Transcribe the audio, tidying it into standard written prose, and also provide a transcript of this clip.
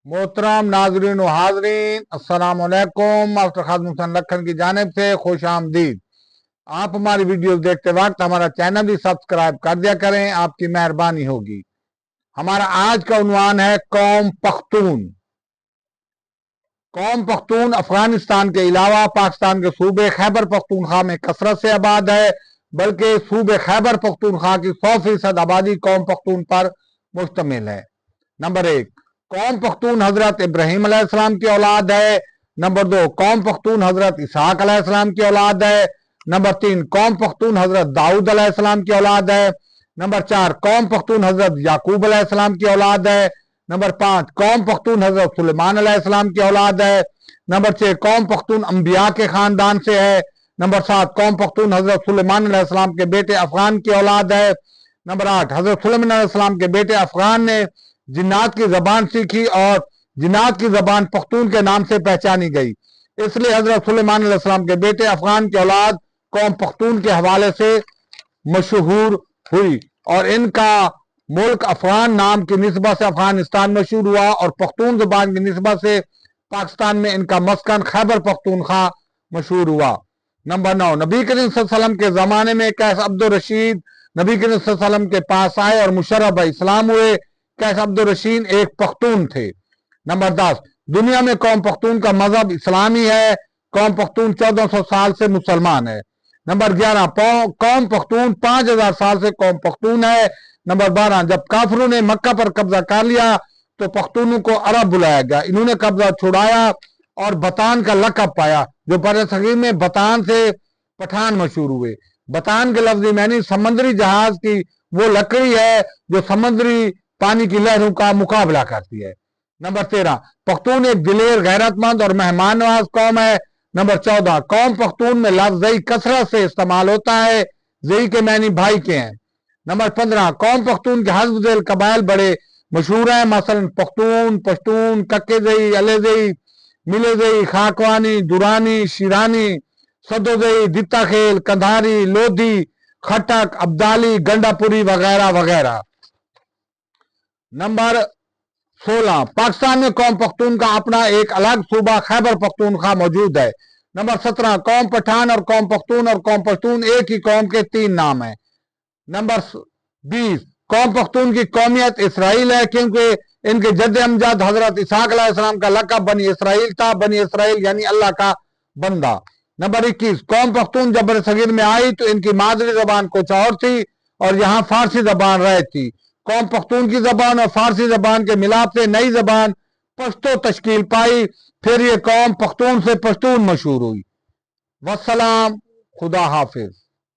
मोहतरम नाजरीन व हाजरीन, अस्सलाम वालेकुम। मास्टर खादिम हुसैन लखन की जानिब से खुश आमदीद। आप हमारी वीडियोस देखते वक्त हमारा चैनल भी सब्सक्राइब कर दिया करें, आपकी मेहरबानी होगी। हमारा आज का उन्वान है कौम पख्तून। कौम पख्तून अफगानिस्तान के अलावा पाकिस्तान के सूबे खैबर पख्तूनख्वा में कसरत से आबाद है, बल्कि सूबे खैबर पख्तूनख्वा की 100% आबादी कौम पख्तून पर मुश्तमिल है। नंबर 1, कौम पख्तून हजरत इब्राहिम अलैहिस्सलाम की औलाद है। नंबर 2, कौम पख्तून हजरत इसहाक अलैहिस्सलाम की औलाद है। नंबर 3, कौम पख्तून हजरत दाऊद अलैहिस्सलाम की औलाद है। नंबर 4, कौम पख्तून हजरत याकूब अलैहिस्सलाम की औलाद है। नंबर 5, कौम पख्तून हजरत सुलेमान अलैहिस्सलाम की औलाद है। नंबर 6, कौम पख्तून अंबिया के खानदान से है। नंबर 7, कौम पख्तून हजरत सुलेमान अलैहिस्सलाम के बेटे अफगान की औलाद है। नंबर 8, हजरत सुलेमान अलैहिस्सलाम के बेटे अफगान ने जिन्नात की जबान सीखी और जिन्नात की जबान पख्तून के नाम से पहचानी गई, इसलिए हजरत सुलेमान अलैहिस्सलाम के बेटे अफगान की औलाद कौम पख्तून के हवाले से मशहूर हुई और इनका मुल्क अफगान नाम की निस्बत से अफगानिस्तान मशहूर हुआ और पख्तून ज़बान की निस्बत से पाकिस्तान में इनका मस्कन खैबर पख्तूनख्वा मशहूर हुआ। नंबर 9, नबी करीम सल्लल्लाहु अलैहि वसल्लम के ज़माने में कैस अब्दुल रशीद नबी करीम सल्लल्लाहु अलैहि वसल्लम के पास आए और मुशर्रफ इस्लाम हुए। कैस अब्दुल रशीद एक पख्तून थे। नंबर 10, दुनिया में कौम पख्तून का मजहब इस्लामी है। कौम पख्तून 1400 साल से मुसलमान है। नंबर 11, कौम पख्तून 5000 साल से कौम पख्तून है। नंबर 12, जब काफिरों ने मक्का पर कब्जा कर लिया तो पख्तूनों को अरब बुलाया गया। इन्होंने कब्जा छुड़ाया और बतान का लक़ब पाया, जो बरसगीर में बतान से पठान मशहूर हुए। बतान के लफ्ज़ी मानी समुद्री जहाज की वो लकड़ी है जो समुद्री पानी की लहरों का मुकाबला करती है। नंबर 13, पख्तून एक दिलेर, गैरतमंद और मेहमान नवाज कौम है। नंबर 14, कौम पख्तून में लफ्ज़ ज़ई कसरत से इस्तेमाल होता है। ज़ई के मानी भाई के हैं। नंबर 15, कौम पख्तून के हज़्फ़ ज़ेल कबाइल बड़े मशहूर हैं, मसलन पख्तून, पश्तून, कक्के ज़ई, अले ज़ई, मिले ज़ई, खाकवानी, दुरानी, शिरानी, सदो ज़ई, दित्ता खेल, कंधारी, लोधी, खटक, अब्दाली, गंडापुरी वगैरह वगैरह। नंबर 16, पाकिस्तान में कौम पख्तून का अपना एक अलग सूबा खैबर पख्तूनख्वा मौजूद है। नंबर 17, कौम पठान और कौम पख्तून और कौम पश्तून एक ही कौम के 3 नाम हैं। नंबर 20, कौम पख्तून की कौमियत इसराइल है, क्योंकि इनके जद्द अमजद हजरत इसहाक अलैहिस्सलाम का लक़ब बनी इसराइल था। बनी इसराइल यानी अल्लाह का बंदा। नंबर 21, कौम पख्तून जब बरसगीर में आई तो इनकी मादरी जबान कुछ और थी और यहाँ फारसी जबान रह थी। कौम पख्तून की जबान और फारसी जबान के मिलाप से नई जबान पश्तो तश्कील पाई, फिर ये कौम पख्तून से पश्तून मशहूर हुई। वस्सलाम, खुदा हाफिज।